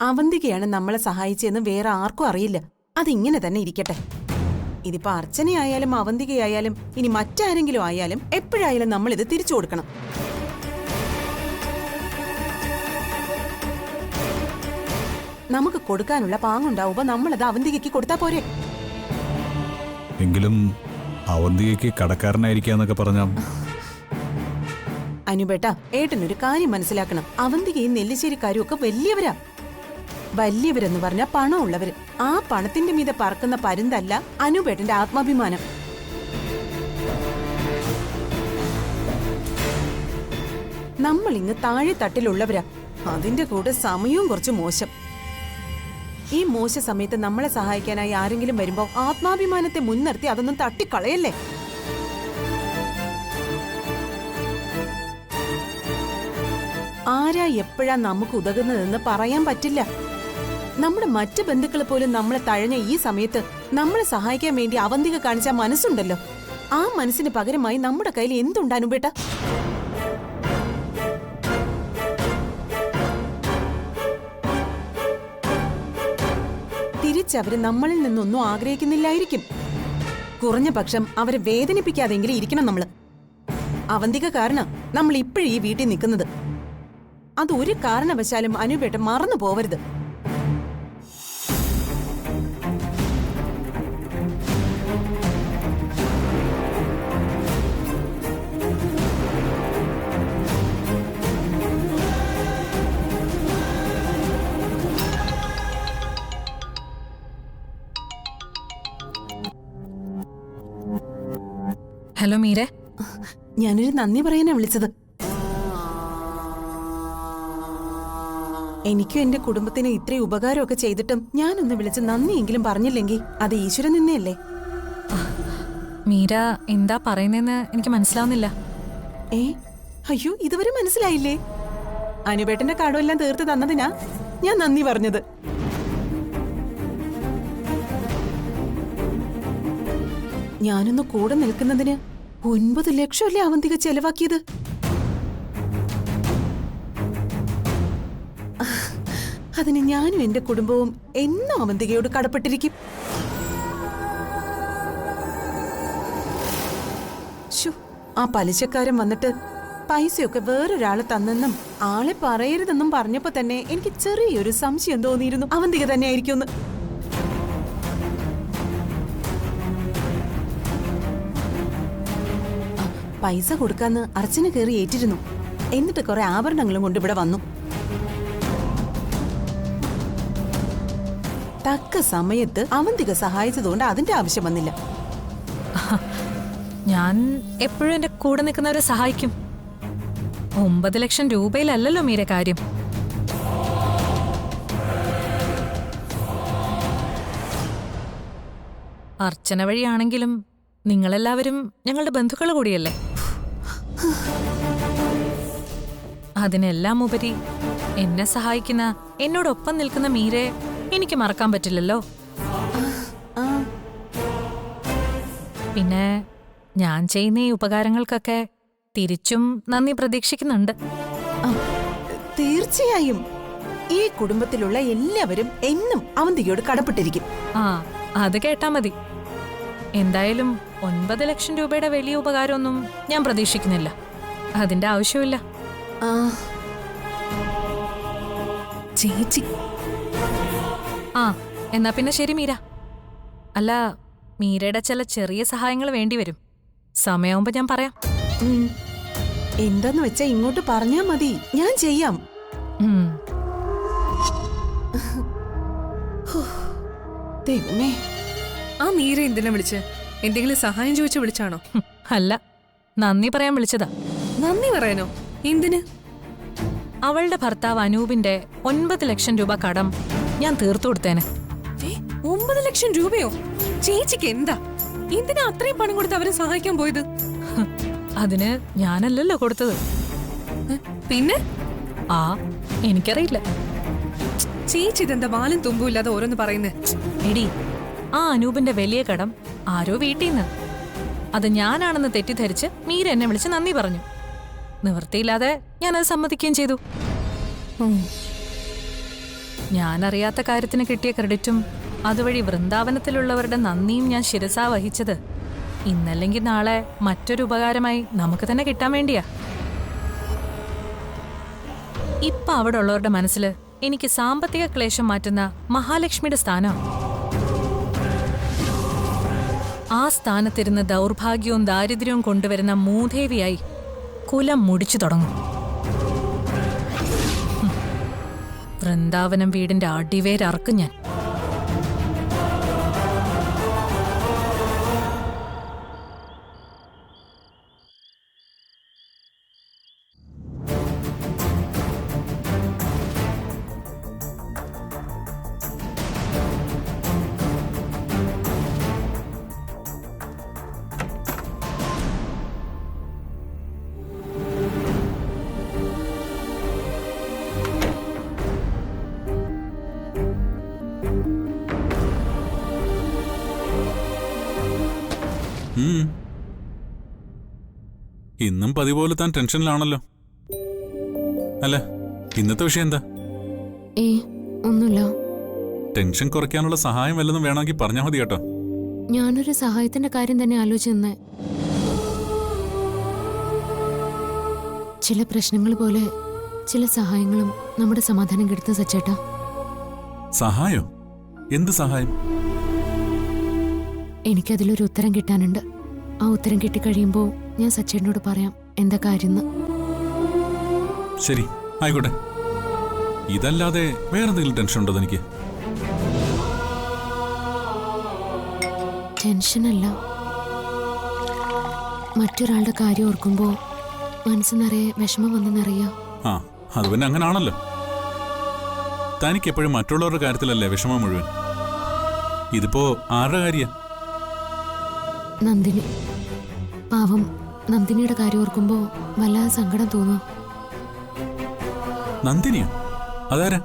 അവന്തികയാണ് നമ്മളെ സഹായിച്ചതെന്ന് വേറെ ആർക്കും അറിയില്ല. അതിങ്ങനെ തന്നെ ഇരിക്കട്ടെ. ഇതിപ്പോ അർച്ചനയായാലും അവന്തികയായാലും ഇനി മറ്റാരെങ്കിലും ആയാലും എപ്പോഴായാലും നമ്മൾ ഇത് തിരിച്ചു കൊടുക്കണം. നമുക്ക് കൊടുക്കാനുള്ള പാങ്ങുണ്ടാവുമ്പോ നമ്മളത് അവന്തികയ്ക്ക് കൊടുത്താ പോരെ? എങ്കിലും അവന്തികയ്ക്ക് കടക്കാരനായിരിക്കാന്നൊക്കെ പറഞ്ഞ അനുബേട്ട, ഏട്ടനൊരു കാര്യം മനസ്സിലാക്കണം. അവന്തികയും നെല്ലിശ്ശേരിക്കാരും ഒക്കെ വലിയവരാ. വലിയവരെന്ന് പറഞ്ഞ പണമുള്ളവര്. ആ പണത്തിന്റെ മീതെ പറക്കുന്ന പരുന്തല്ല അനുബേട്ടന്റെ ആത്മാഭിമാനം. നമ്മൾ ഇങ്ങ് താഴെ തട്ടിലുള്ളവരാ. അതിന്റെ കൂടെ സമയവും കുറച്ച് മോശം. ഈ മോശ സമയത്ത് നമ്മളെ സഹായിക്കാനായി ആരെങ്കിലും വരുമ്പോ ആത്മാഭിമാനത്തെ മുൻനിർത്തി അതൊന്നും തട്ടിക്കളയല്ലേ. ആരാ എപ്പോഴാ നമുക്ക് ഉതകുന്നതെന്ന് പറയാൻ പറ്റില്ല. നമ്മുടെ മറ്റു ബന്ധുക്കൾ പോലും നമ്മളെ തഴഞ്ഞ ഈ സമയത്ത് നമ്മളെ സഹായിക്കാൻ വേണ്ടി അവന്തിക കാണിച്ച മനസ്സുണ്ടല്ലോ, ആ മനസ്സിന് പകരമായി നമ്മുടെ കയ്യിൽ എന്തുണ്ടാനും ബേട്ട? തിരിച്ചവര് നമ്മളിൽ നിന്നൊന്നും ആഗ്രഹിക്കുന്നില്ലായിരിക്കും. കുറഞ്ഞ പക്ഷം അവരെ വേദനിപ്പിക്കാതെങ്കിലും ഇരിക്കണം നമ്മള്. അവന്തിക കാരണം നമ്മൾ ഇപ്പോഴും ഈ വീട്ടിൽ നിൽക്കുന്നത്. അതൊരു കാരണവശാലും അനുബേട്ട മറന്നു പോവരുത്. ഹലോ മീര, ഞാനൊരു നന്ദി പറയാനാ വിളിച്ചത്. എനിക്കും എന്റെ കുടുംബത്തിന് ഇത്രയും ഉപകാരമൊക്കെ ചെയ്തിട്ടും ഞാനൊന്ന് വിളിച്ച് നന്ദിയെങ്കിലും പറഞ്ഞില്ലെങ്കിൽ അത് ഈശ്വരൻ നിന്നെയല്ലേ. മീര എന്താ പറയുന്നതെന്ന് എനിക്ക് മനസ്സിലാവുന്നില്ല. അയ്യോ, ഇതുവരെ മനസ്സിലായില്ലേ? അനുബേട്ടന്റെ കടമെല്ലാം തീർത്ത് തന്നതിനാ ഞാൻ നന്ദി പറഞ്ഞത്. ഞാനൊന്ന് കൂടെ നിൽക്കുന്നതിന് 9 ലക്ഷമല്ലേ അവന്തിക ചെലവാക്കിയത്. അതിന് ഞാനും എന്റെ കുടുംബവും എന്നും അവന്തികയോട് കടപ്പെട്ടിരിക്കും. ആ പലിശക്കാരൻ വന്നിട്ട് പൈസയൊക്കെ വേറൊരാളെ തന്നെന്നും ആളെ പറയരുതെന്നും പറഞ്ഞപ്പോ തന്നെ എനിക്ക് ചെറിയൊരു സംശയം തോന്നിയിരുന്നു അവന്തിക തന്നെ ആയിരിക്കുമെന്ന്. പൈസ കൊടുക്കാന്ന് അർച്ചന കയറി ഏറ്റിരുന്നു. എന്നിട്ട് കുറെ ആഭരണങ്ങളും കൊണ്ട് ഇവിടെ വന്നു. തക്ക സമയത്ത് അവന്തിക സഹായിച്ചതുകൊണ്ട് അതിന്റെ ആവശ്യം വന്നില്ല. ഞാൻ എപ്പോഴും എന്റെ കൂടെ നിൽക്കുന്നവരെ സഹായിക്കും. 9 ലക്ഷം രൂപയിലല്ലല്ലോ മീര കാര്യം. അർച്ചന വഴിയാണെങ്കിലും നിങ്ങളെല്ലാവരും ഞങ്ങളുടെ ബന്ധുക്കൾ കൂടിയല്ലേ. അതിനെല്ലാം ഉപരി എന്നെ സഹായിക്കുന്ന, എന്നോടൊപ്പം നിൽക്കുന്ന മീരെ എനിക്ക് മറക്കാൻ പറ്റില്ലല്ലോ. പിന്നെ ഞാൻ ചെയ്യുന്ന ഈ ഉപകാരങ്ങൾക്കൊക്കെ തിരിച്ചും നന്ദി പ്രതീക്ഷിക്കുന്നുണ്ട്. തീർച്ചയായും ഈ കുടുംബത്തിലുള്ള എല്ലാവരും എന്നും അവന്തികയോട് കടപ്പെട്ടിരിക്കും. അത് കേട്ടാ മതി. എന്തായാലും 9 ലക്ഷം രൂപയുടെ വലിയ ഉപകാരമൊന്നും ഞാൻ പ്രതീക്ഷിക്കുന്നില്ല. അതിന്റെ ആവശ്യമില്ല. ചേച്ചി, എന്നാ പിന്നെ ശരി മീര. അല്ല, മീരയുടെ ചില ചെറിയ സഹായങ്ങൾ വേണ്ടിവരും. സമയമാകുമ്പോ ഞാൻ പറയാം. എന്താന്ന് വെച്ചാ ഇങ്ങോട്ട് പറഞ്ഞാ മതി, ഞാൻ ചെയ്യാം. ദൈവമേ, ആ മീര എന്തിനാ വിളിച്ച്? എന്തെങ്കിലും സഹായം ചോദിച്ചു വിളിച്ചാണോ? അല്ല, നന്ദി പറയാൻ വിളിച്ചതാ. നന്ദി പറയാനോ? എന്തിന്? അവളുടെ ഭർത്താവ് അനൂപിന്റെ 9 ലക്ഷം രൂപ കടം ഞാൻ തീർത്തു കൊടുത്തേനെ. 9 ലക്ഷം രൂപയോ? ചേച്ചിക്ക് എന്താ? എന്തിനാ അത്രയും പണം കൊടുത്ത് അവരെ സഹായിക്കാൻ പോയത്? അതിന് ഞാനല്ലല്ലോ കൊടുത്തത്. പിന്നെ? എനിക്കറിയില്ല. ചേച്ചി ഇതെന്താ വാലും തുമ്പുമില്ലാതെ ഓരോന്ന് പറയുന്നേ? എടി, ആ അനൂപിന്റെ വലിയ കടം ആരോ വീട്ടിന്ന്. അത് ഞാനാണെന്ന് തെറ്റിദ്ധരിച്ച് മീര എന്നെ വിളിച്ച് നന്ദി പറഞ്ഞു. നിവൃത്തിയില്ലാതെ ഞാനത് സമ്മതിക്കുകയും ചെയ്തു. ഞാനറിയാത്ത കാര്യത്തിന് കിട്ടിയ ക്രെഡിറ്റും അതുവഴി വൃന്ദാവനത്തിലുള്ളവരുടെ നന്ദിയും ഞാൻ ശിരസാ വഹിച്ചത് ഇന്നല്ലെങ്കിൽ നാളെ മറ്റൊരു ഉപകാരമായി നമുക്ക് തന്നെ കിട്ടാൻ വേണ്ടിയാ. ഇപ്പൊ അവിടെ ഉള്ളവരുടെ മനസ്സിൽ എനിക്ക് സാമ്പത്തിക ക്ലേശം മാറ്റുന്ന മഹാലക്ഷ്മിയുടെ സ്ഥാനം. ആ സ്ഥാനത്തിരുന്ന് ദൗർഭാഗ്യവും ദാരിദ്ര്യവും കൊണ്ടുവരുന്ന മൂദേവിയായി കുലം മുടിച്ചു തുടങ്ങും. വൃന്ദാവനം വീടിന്റെ അടിവേരറക്കും ഞാൻ. ഇന്നും പതിപോലെ താൻ ടെൻഷനിലാണല്ലോ. അല്ല, ഇന്നത്തെ വിഷയം എന്താ? ഒന്നുമില്ല. ടെൻഷൻ കുറയ്ക്കാനുള്ള സഹായം വല്ലതും വേണമെങ്കിൽ പറഞ്ഞാൽ മതി കേട്ടോ. ഞാനൊരു സഹായത്തിന്റെ കാര്യം തന്നെ ആലോചിച്ചെന്ന്. ചില പ്രശ്നങ്ങൾ പോലെ ചില സഹായങ്ങളും നമ്മുടെ സമാധാനം കെടുത്ത സച്ചേട്ടാ. സഹായോ? എന്ത് സഹായം? എനിക്കതിലൊരു ഉത്തരം കിട്ടാനുണ്ട്. ആ ഉത്തരം കിട്ടിക്കഴിയുമ്പോൾ ഞാൻ സച്ചേട്ടനോട് പറയാം എന്താ കാര്യം. ശരി, ആയിക്കോട്ടെ. ഇതല്ലാതെ വേറെന്തെങ്കിലും ടെൻഷൻ ഉണ്ടോ തനിക്ക്? ടെൻഷനല്ല, മറ്റൊരാളുടെ കാര്യം ഓർക്കുമ്പോൾ മനസ്സ് നിറയെ വിഷമം വന്നെന്നറിയാം. ആ, അത് പിന്നെ അങ്ങനാണല്ലോ. തനിക്ക് എപ്പോഴും മറ്റുള്ളവരുടെ കാര്യത്തിലല്ലേ വിഷമം മുഴുവൻ. ഇതിപ്പോ ആരുടെ കാര്യ? നന്ദിനി. പാവം നന്ദിനിയുടെ കാര്യം ഓർക്കുമ്പോൾ വല്ലാതെ സങ്കടം തോന്നും. നന്ദിനിയോ? അതാരാ?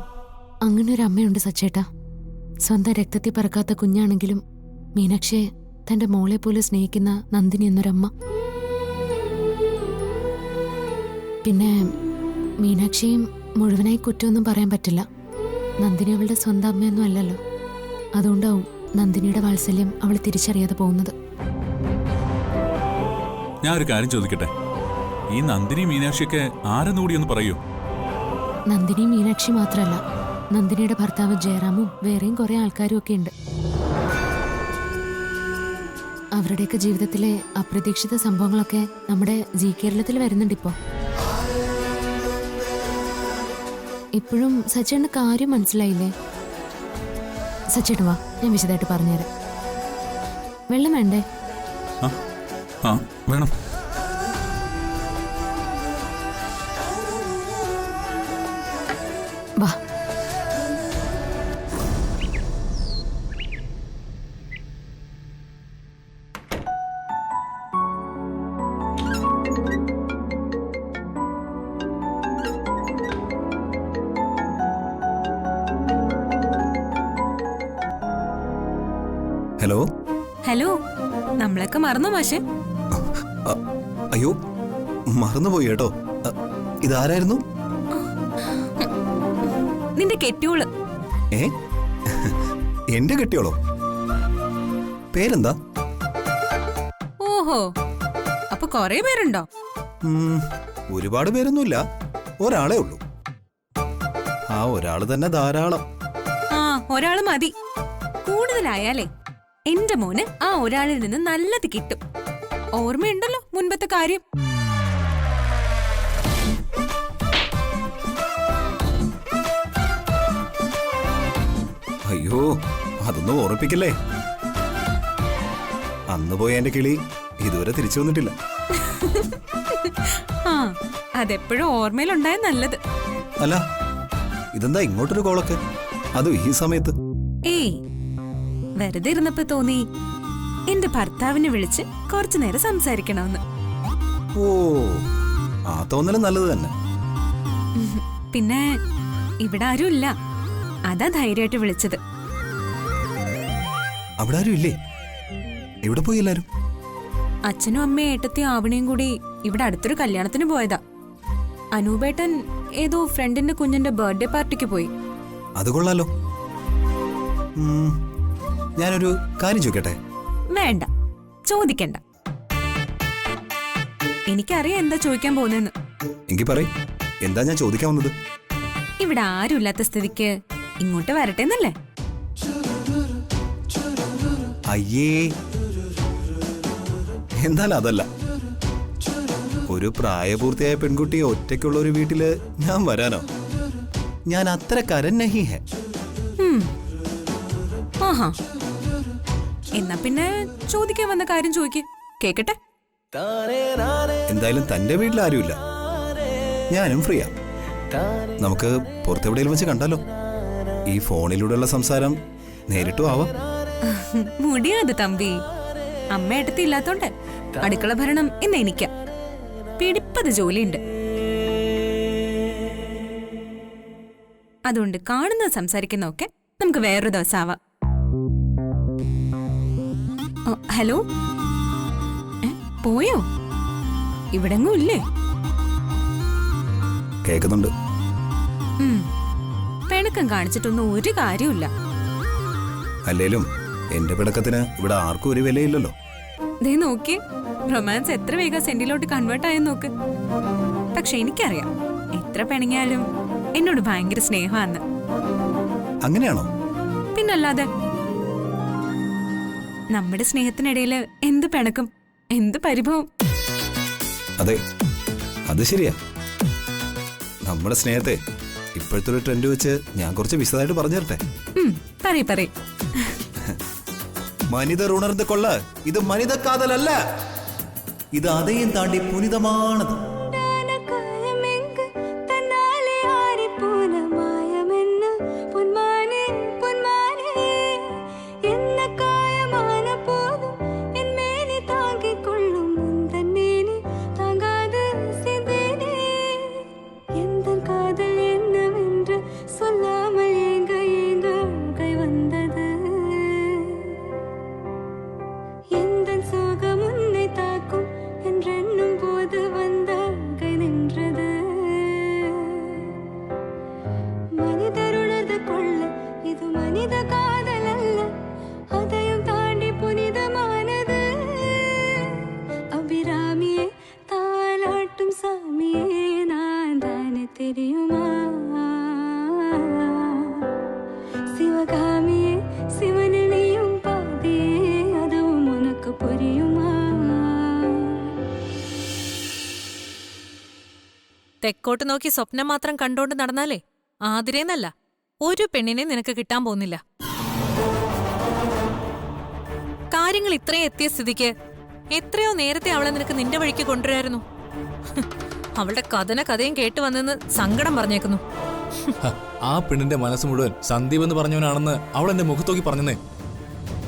അങ്ങനെ ഒരു അമ്മയുണ്ട് സച്ചേട്ടാ. സ്വന്തം രക്തത്തിൽ പറക്കാത്ത കുഞ്ഞാണെങ്കിലും മീനാക്ഷിയെ തന്റെ മോളെ പോലെ സ്നേഹിക്കുന്ന നന്ദിനി എന്നൊരമ്മ. പിന്നെ മീനാക്ഷിയും മുഴുവനായി കുറ്റമൊന്നും പറയാൻ പറ്റില്ല. നന്ദിനി അവളുടെ സ്വന്തം അമ്മയൊന്നും അല്ലല്ലോ. അതുകൊണ്ടാവും നന്ദിനിയുടെ വാത്സല്യം അവൾ തിരിച്ചറിയാതെ പോകുന്നത്. ഞാൻ ഒരു കാര്യം ചോദിക്കട്ടെ, ഈ നന്ദിനി മീനാക്ഷിയൊക്കെ ആരെന്ന് കൂടി ഒന്ന് പറയൂ? നന്ദിനി മീനാക്ഷി മാത്രമല്ല, നന്ദിനിയുടെ ഭർത്താവ് ജയറാമും വേറെയും കുറെ ആൾക്കാരും ഒക്കെ ഉണ്ട്. അവരുടെയൊക്കെ ജീവിതത്തിലെ അപ്രതീക്ഷിത സംഭവങ്ങളൊക്കെ നമ്മുടെ ജി കേരളത്തിൽ വരുന്നുണ്ട് ഇപ്പോ. ഇപ്പോഴും സച്ചേട്ടന് കാര്യം മനസ്സിലായില്ലേ? സച്ചേട്ടൻ വാ, ഞാൻ വിശദമായിട്ട് പറഞ്ഞുതരാം. വെള്ളം വേണ്ടേ? ആ, വേണം. വാ. ഹലോ. ഹലോ, നമ്മളൊക്കെ മറന്നോ മാഷെ? അയ്യോ, മറന്നുപോയി കേട്ടോ. ഇതാരായിരുന്നു? നിന്റെ കെട്ടിയോള്. എന്റെ കെട്ടിയോളോ? പേരെന്താ? ഓഹോ, അപ്പൊ കൊറേ പേരുണ്ടോ? ഒരുപാട് പേരൊന്നുമില്ല, ഒരാളേ ഉള്ളൂ. ആ ഒരാള് തന്നെ ധാരാളം. ആ, ഒരാള് മതി. കൂടുതലായാലേ എന്റെ മോന് ആ ഒരാളിൽ നിന്ന് നല്ലത് കിട്ടും. ഓർമ്മയുണ്ടല്ലോ മുൻപത്തെ കാര്യം. അയ്യോ, അതൊന്നും ഓർമ്മിപ്പിക്കല്ലേ. അന്ന് പോയ എന്റെ കിളി ഇതുവരെ തിരിച്ചു വന്നിട്ടില്ല. ആ, അതെപ്പോഴും ഓർമ്മയിലുണ്ടായ നല്ലത്. അല്ല, ഇതെന്താ ഇങ്ങോട്ടൊരു കോളൊക്കെ, അതും ഈ സമയത്ത്? ഏയ്, വെറുതെ ഇരുന്നപ്പോ തോന്നി എന്റെ ഭർത്താവിനെ വിളിച്ച് കുറച്ചു നേരം സംസാരിക്കണമെന്ന്. ഓ, ആ തോന്നല് നല്ലത് തന്നെ. പിന്നെ ഇവിടെ ആരും ഇല്ല, അതാ ധൈര്യമായിട്ട് വിളിച്ചത്. അവിടെ ആരും ഇല്ലേ? എവിടെ പോയി എല്ലാരും? അച്ഛനും അമ്മയും ഏട്ടത്തിയും ആവണിയും കൂടി ഇവിടെ അടുത്തൊരു കല്യാണത്തിന് പോയതാ. അനൂപേട്ടൻ ഏതോ ഫ്രണ്ടിന്റെ കുഞ്ഞിന്റെ ബർത്ത്ഡേ പാർട്ടിക്ക് പോയി. അത് കൊള്ളാലോ. ഞാനൊരു കാര്യം ചോദിക്കട്ടെ? വേണ്ട, ചോദിക്കണ്ട. എനിക്കറിയാം എന്താ ചോദിക്കാൻ പോകുന്നെന്ന്. എങ്കിൽ പറയ്, എന്താ ഞാൻ ചോദിക്കാൻ വന്നത്? ഇവിടെ ആരുമില്ലാത്ത സ്ഥിതിക്ക് ഇങ്ങോട്ട് വരട്ടെ എന്നല്ലേ? അയ്യേ, എന്തായാലും അതല്ല. ഒരു പ്രായപൂർത്തിയായ പെൺകുട്ടി ഒറ്റയ്ക്കുള്ള ഒരു വീട്ടില് ഞാൻ വരാനോ? ഞാൻ അത്രക്കാരൻ നഹി ഹെ. ആഹാ, എന്നാ പിന്നെ ചോദിക്കാൻ വന്ന കാര്യം ചോദിക്ക്, കേക്കട്ടെ. എന്തായാലും തന്റെ വീട്ടിൽ ആരുമില്ല, ഞാനും ഫ്രീയാ. നമുക്ക് പുറത്തെവിടെയും വെച്ച് കണ്ടാലോ? ഈ ഫോണിലൂടെയുള്ള സംസാരം നേരിട്ടും ആവാം. മുടിയാത് തമ്പി. അമ്മയടുത്ത് ഇല്ലാത്തോണ്ട് അടുക്കള ഭരണം ഇന്ന് എനിക്ക. പിടിപ്പത് ജോലിയുണ്ട്. അതുകൊണ്ട് കാണുന്നത് സംസാരിക്കുന്നതൊക്കെ നമുക്ക് വേറൊരു ദിവസം ആവാം. ഹലോ, പോയോ? ഇവിടെങ്ങും ഇല്ലേ? കേൾക്കുന്നുണ്ട്. പിണക്കം കാണിച്ചിട്ടൊന്നും ഒരു കാര്യമില്ല. അല്ലേലും എന്റെ പിടക്കത്തിന് ഇവിടെ ആർക്കും ഒരു വിലയില്ലല്ലോ. ദേ നോക്കി, റൊമാൻസ് എത്ര വേഗം സെന്റിലോട്ട് കൺവേർട്ട് ആയെന്ന് നോക്ക്. പക്ഷെ എനിക്കറിയാം, എത്ര പിണങ്ങിയാലും എന്നോട് ഭയങ്കര സ്നേഹമാന്ന്. അങ്ങനെയാണോ? പിന്നല്ലാതെ. നമ്മുടെ സ്നേഹത്തിനിടയില് എന്ത് പിണക്കും, എന്ത് പരിഭവം. അതെ, അത് ശരിയാ. നമ്മുടെ സ്നേഹത്തെ ഇപ്പോഴത്തെ ഒരു ട്രെൻഡ് വെച്ച് ഞാൻ കുറച്ച് വിശദമായിട്ട് പറഞ്ഞു തരട്ടെ? പറയ്. മനിതർ ഉണർന്നു കൊള്ള, ഇത് മനിത കാതലല്ല, ഇത് അതേയും താണ്ടി പുനിതമാണത്. തെക്കോട്ട് നോക്കി സ്വപ്നം മാത്രം കണ്ടോണ്ട് നടന്നാലേ ആതിരേന്നല്ല ഒരു പെണ്ണിനെ നിനക്ക് കിട്ടാൻ പോകുന്നില്ല. കാര്യങ്ങൾ ഇത്രയും എത്തിയ സ്ഥിതിക്ക് എത്രയോ നേരത്തെ അവളെ നിനക്ക് നിന്റെ വഴിക്ക് കൊണ്ടുവരായിരുന്നു. അവളുടെ കഥയും കേട്ടു വന്നെന്ന് സങ്കടം പറഞ്ഞേക്കുന്നു. ആ പെണ്ണിന്റെ മനസ്സ് മുഴുവൻ സന്ദീപ് എന്ന് പറഞ്ഞവനാണെന്ന് അവൾ എന്റെ മുഖത്തോക്കി പറഞ്ഞേ.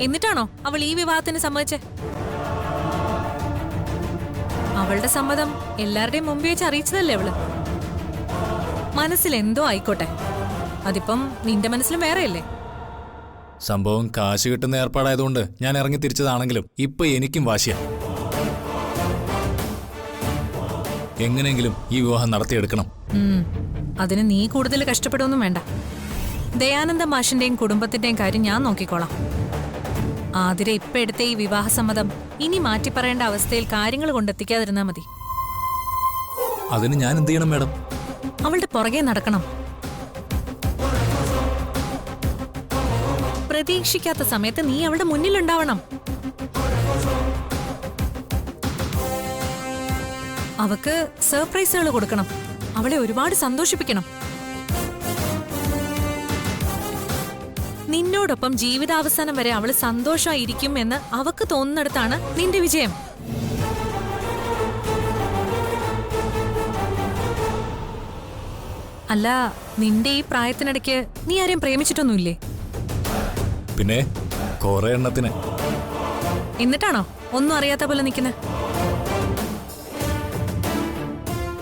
എന്നിട്ടാണോ അവൾ ഈ വിവാഹത്തിന് സമ്മതിച്ചേ? അവളുടെ സമ്മതം എല്ലാവരുടെയും മുമ്പ് വെച്ച് അറിയിച്ചതല്ലേ അവള്. മനസ്സിൽ എന്തോ ആയിക്കോട്ടെ, അതിപ്പം നിന്റെ മനസ്സിലും വേറെയല്ലേ. സംഭവം കാശ് കിട്ടുന്ന ഏർപ്പാടായതുകൊണ്ട് ഞാൻ ഇറങ്ങി തിരിച്ചതാണെങ്കിലും ഇപ്പൊ എനിക്കും വാശിയാ. എങ്ങനെയെങ്കിലും ഈ വിവാഹം നടത്തിയെടുക്കണം. അതിന് നീ കൂടുതൽ കഷ്ടപ്പെടുമൊന്നും വേണ്ട. ദയാനന്ദ മാഷിന്റെയും കുടുംബത്തിന്റെയും കാര്യം ഞാൻ നോക്കിക്കോളാം. ആതിര ഇപ്പൊ എടുത്ത ഈ വിവാഹ സമ്മതം ഇനി മാറ്റിപ്പറയേണ്ട അവസ്ഥയിൽ കാര്യങ്ങൾ കൊണ്ടെത്തിക്കാതിരുന്നാ മതി. അതിന് ഞാൻ എന്ത് ചെയ്യണം മാഡം? അവളുടെ പുറകെ നടക്കണം. പ്രതീക്ഷിക്കാത്ത സമയത്ത് നീ അവളുടെ മുന്നിലുണ്ടാവണം. അവക്ക് സർപ്രൈസുകൾ കൊടുക്കണം. അവളെ ഒരുപാട് സന്തോഷിപ്പിക്കണം. നിന്നോടൊപ്പം ജീവിതാവസാനം വരെ അവള് സന്തോഷമായിരിക്കും എന്ന് അവക്ക് തോന്നുന്നിടത്താണ് നിന്റെ വിജയം. അല്ല, നിന്റെ ഈ പ്രായത്തിനിടയ്ക്ക് നീ ആരെയും പ്രേമിച്ചിട്ടൊന്നുമില്ലേ? പിന്നെ കുറെ എണ്ണത്തിന്. എന്നിട്ടാണോ ഒന്നും അറിയാത്ത പോലെ നിൽക്കുന്നത്?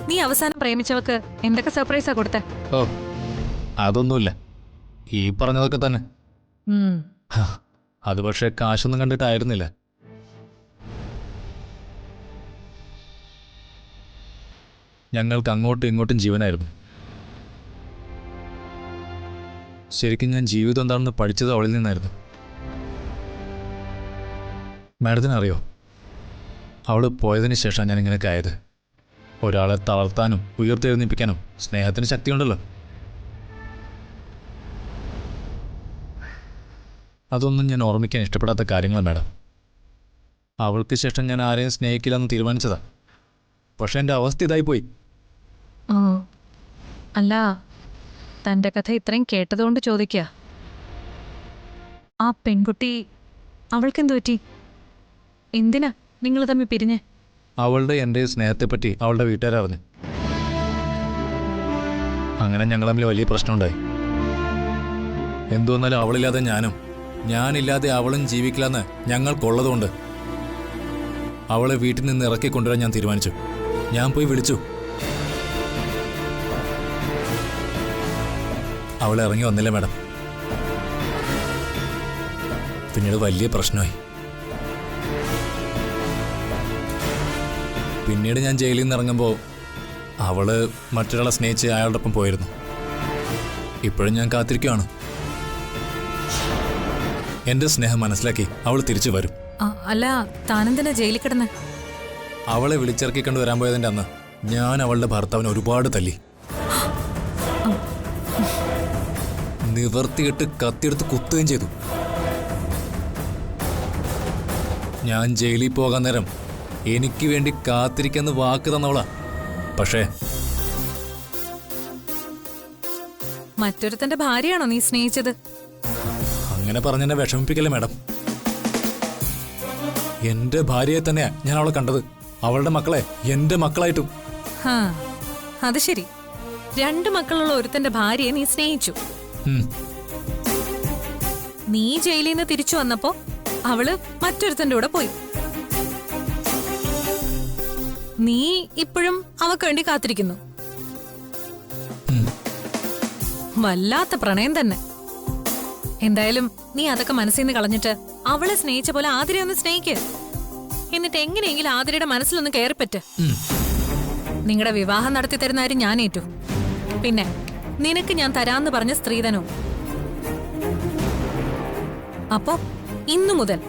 നീ അവസാനം പ്രേമിച്ചവക്ക് എന്തൊക്കെ സർപ്രൈസാ കൊടുത്തേ? ഓ, അതൊന്നുമില്ല, ഈ പറഞ്ഞതൊക്കെ തന്നെ. അത് പക്ഷെ കാശൊന്നും കണ്ടിട്ടായിരുന്നില്ല. ഞങ്ങൾക്ക് അങ്ങോട്ടും ഇങ്ങോട്ടും ജീവനായിരുന്നു. ശരിക്കും ഞാൻ ജീവിതം എന്താണെന്ന് പഠിച്ചത് അവളിൽ നിന്നായിരുന്നു. മാഡത്തിനറിയോ, അവൾ പോയതിന് ശേഷം ഞാൻ ഇങ്ങനെയൊക്കെ ആയത്. ഒരാളെ തളർത്താനും ഉയർത്തെഴുന്നേൽപ്പിക്കാനും സ്നേഹത്തിന് ശക്തിയുണ്ടല്ലോ. അതൊന്നും ഞാൻ ഓർമ്മിക്കാൻ ഇഷ്ടപ്പെടാത്ത കാര്യങ്ങളാണ് മാഡം. അവൾക്ക് ശേഷം ഞാൻ ആരെയും സ്നേഹിക്കില്ലെന്ന് തീരുമാനിച്ചതാ. പക്ഷെ എൻ്റെ അവസ്ഥ ഇതായിപ്പോയി. ഓ അല്ല, തൻ്റെ കഥ ഇത്രയും കേട്ടതുകൊണ്ട് ചോദിക്കുക. ആ പെൺകുട്ടി അവൾക്കെന്തു പറ്റി? എന്തിനാ നിങ്ങൾ തമ്മിൽ പിരിഞ്ഞ്? അവളുടെ എൻ്റെ സ്നേഹത്തെപ്പറ്റി അവളുടെ വീട്ടുകാരറിഞ്ഞു. അങ്ങനെ ഞങ്ങൾ തമ്മിൽ വലിയ പ്രശ്നമുണ്ടായി. എന്തുവന്നാലും അവളില്ലാതെ ഞാനില്ലാതെ അവളും ജീവിക്കില്ലെന്ന് ഞങ്ങൾക്കുള്ളതുകൊണ്ട് അവളെ വീട്ടിൽ നിന്ന് ഇറക്കിക്കൊണ്ടുവരാൻ ഞാൻ തീരുമാനിച്ചു. ഞാൻ പോയി വിളിച്ചു. അവൾ ഇറങ്ങി വന്നില്ല മാഡം. പിന്നീട് വലിയ പ്രശ്നമായി. പിന്നീട് ഞാൻ ജയിലിൽ നിന്ന് ഇറങ്ങുമ്പോൾ അവള് മറ്റൊരാളെ സ്നേഹിച്ച് അയാളുടെ ഒപ്പം പോയിരുന്നു. ഇപ്പോഴും ഞാൻ കാത്തിരിക്കുകയാണ്. എൻ്റെ സ്നേഹം മനസ്സിലാക്കി അവൾ തിരിച്ചു വരും. അല്ല, താനെന്തിനാ ജയിലിൽ കിടന്ന്? അവളെ വിളിച്ചിറക്കിക്കൊണ്ട് വരാൻ പോയതിൻ്റെ അന്ന് ഞാൻ അവളുടെ ഭർത്താവിനെ ഒരുപാട് തല്ലി. നിവർത്തിയിട്ട് കത്തിയെടുത്ത് കുത്തുകയും ചെയ്തു. ഞാൻ ജയിലിൽ പോകാൻ നേരം എനിക്ക് വേണ്ടി കാത്തിരിക്കാന്ന് വാക്ക് തന്നവളാ. പക്ഷേ മറ്റൊരുത്തന്റെ ഭാര്യയാണോ നീ സ്നേഹിച്ചത്? അങ്ങനെ പറഞ്ഞെന്നെ വിഷമിപ്പിക്കല്ലേ മാഡം. എന്റെ ഭാര്യയെ തന്നെയാ ഞാൻ അവളെ കണ്ടത്. അവളുടെ മക്കളെ എന്റെ മക്കളായിട്ടും. അത് ശരി, 2 മക്കളുള്ള ഒരുത്തന്റെ ഭാര്യയെ നീ സ്നേഹിച്ചു. നീ ജയിലിൽ നിന്ന് തിരിച്ചു വന്നപ്പോ അവള് മറ്റൊരുത്തന്റെ കൂടെ പോയി. നീ ഇപ്പോഴും അവക്ക് വേണ്ടി കാത്തിരിക്കുന്നു. വല്ലാത്ത പ്രണയം തന്നെ. എന്തായാലും നീ അതൊക്കെ മനസ്സിൽ നിന്ന് കളഞ്ഞിട്ട് അവളെ സ്നേഹിച്ച പോലെ ആതിരെ ഒന്ന് സ്നേഹിക്ക്. എന്നിട്ട് എങ്ങനെയെങ്കിലും ആതിരയുടെ മനസ്സിലൊന്ന് കയറിപ്പറ്റ്. നിങ്ങളുടെ വിവാഹം നടത്തി തരുന്ന കാര്യം ഞാൻ ഏറ്റു. പിന്നെ നിനക്ക് ഞാൻ തരാന്ന് പറഞ്ഞ സ്ത്രീധനവും. അപ്പോ ഇന്നു മുതൽ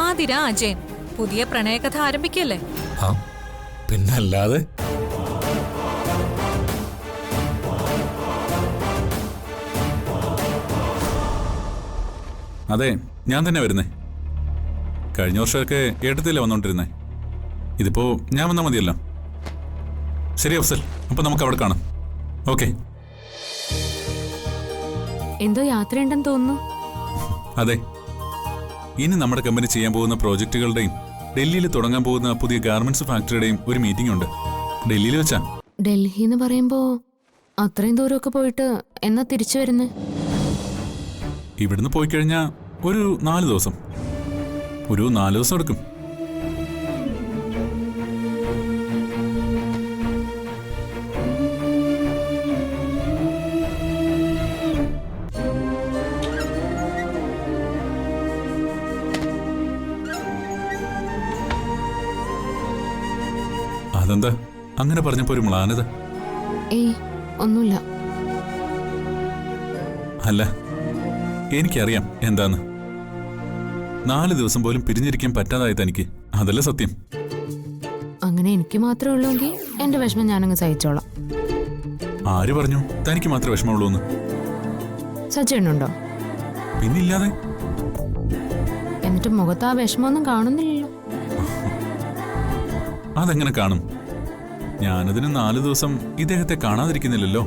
ആതിര അജയൻ പുതിയ പ്രണയകഥ ആരംഭിക്കല്ലേ? പിന്നല്ലാതെ. അതെ, ഞാൻ തന്നെ വരുന്നേ. കഴിഞ്ഞ വർഷമൊക്കെ ഏട്ടത്തിലേ വന്നോണ്ടിരുന്നേ. ഇതിപ്പോ ഞാൻ വന്നാൽ മതിയല്ലോ. ശരി അഫ്സൽ, അപ്പൊ നമുക്ക് അവിടെ കാണാം. ഓക്കെ. എന്തോ യാത്രയുണ്ടെന്ന് തോന്നുന്നു. അതെ, ഇനി നമ്മുടെ കമ്പനി ചെയ്യാൻ പോകുന്ന പ്രോജക്റ്റുകളുടെയും ഡൽഹിയിൽ തുടങ്ങാൻ പോകുന്ന പുതിയ ഗാർമെന്റ്സ് ഫാക്ടറിയുടെയും ഒരു മീറ്റിംഗ് ഉണ്ട്. ഡൽഹിയിൽ വെച്ചാ. ഡൽഹി എന്ന് പറയുമ്പോ അത്രയും ദൂരമൊക്കെ പോയിട്ട് എന്നാ തിരിച്ചു വരുന്നേ? ഇവിടുന്ന് പോയി കഴിഞ്ഞാൽ ഒരു 4 ദിവസം. ഒരു 4 ദിവസം എടുക്കും. അതെന്താ അങ്ങനെ പറഞ്ഞപ്പോ ഒരു മ്ലാനത? ഏയ് ഒന്നുമില്ല. അല്ല, എനിക്കറിയാം എന്താന്ന്. 4 ദിവസം പോലും പിരിഞ്ഞിരിക്കാൻ പറ്റാതായി തനിക്ക്. അതല്ല സത്യം. അങ്ങനെ എനിക്ക് മാത്രമേ ഉള്ളൂങ്കിൽ എന്റെ വിഷമം ഞാനങ്ങ് സഹിച്ചോളാം. ആര് പറഞ്ഞു തനിക്ക് മാത്രമേ വിഷമമുള്ളൂ എന്ന്? സജ്ജനുണ്ടോ? പിന്നില്ലാതെ. എന്നിട്ട് മുഖത്ത് ആ വിഷമമൊന്നും കാണുന്നില്ലല്ലോ. അതെങ്ങനെ കാണും? ഞാനതിന് 4 ദിവസം ഇദ്ദേഹത്തെ കാണാതിരിക്കുന്നില്ലല്ലോ.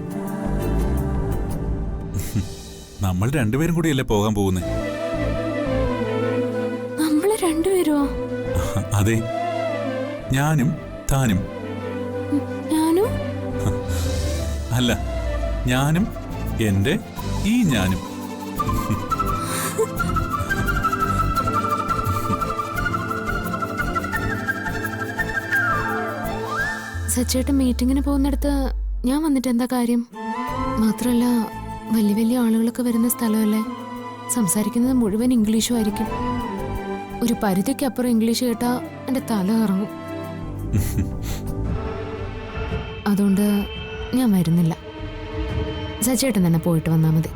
നമ്മൾ രണ്ടുപേരും കൂടിയല്ലേ പോകാൻ പോകുന്നേ? നമ്മള് രണ്ടുപേരോ? അതെ, ഞാനും താനും. ഞാനും? അല്ല, ഞാനും എന്റെ ഈ ഞാനും. സച്ചേട്ടൻ മീറ്റിങ്ങിന് പോകുന്നിടത്ത് ഞാൻ വന്നിട്ട് എന്താ കാര്യം? മാത്രമല്ല, വലിയ വലിയ ആളുകളൊക്കെ വരുന്ന സ്ഥലമല്ലേ. സംസാരിക്കുന്നത് മുഴുവൻ ഇംഗ്ലീഷും ആയിരിക്കും. ഒരു പരിധിക്കപ്പുറം ഇംഗ്ലീഷ് കേട്ടാ എന്റെ തല ഇറങ്ങും. അതുകൊണ്ട് ഞാൻ വരുന്നില്ല. സച്ചേട്ടൻ തന്നെ പോയിട്ട് വന്നാൽ മതി.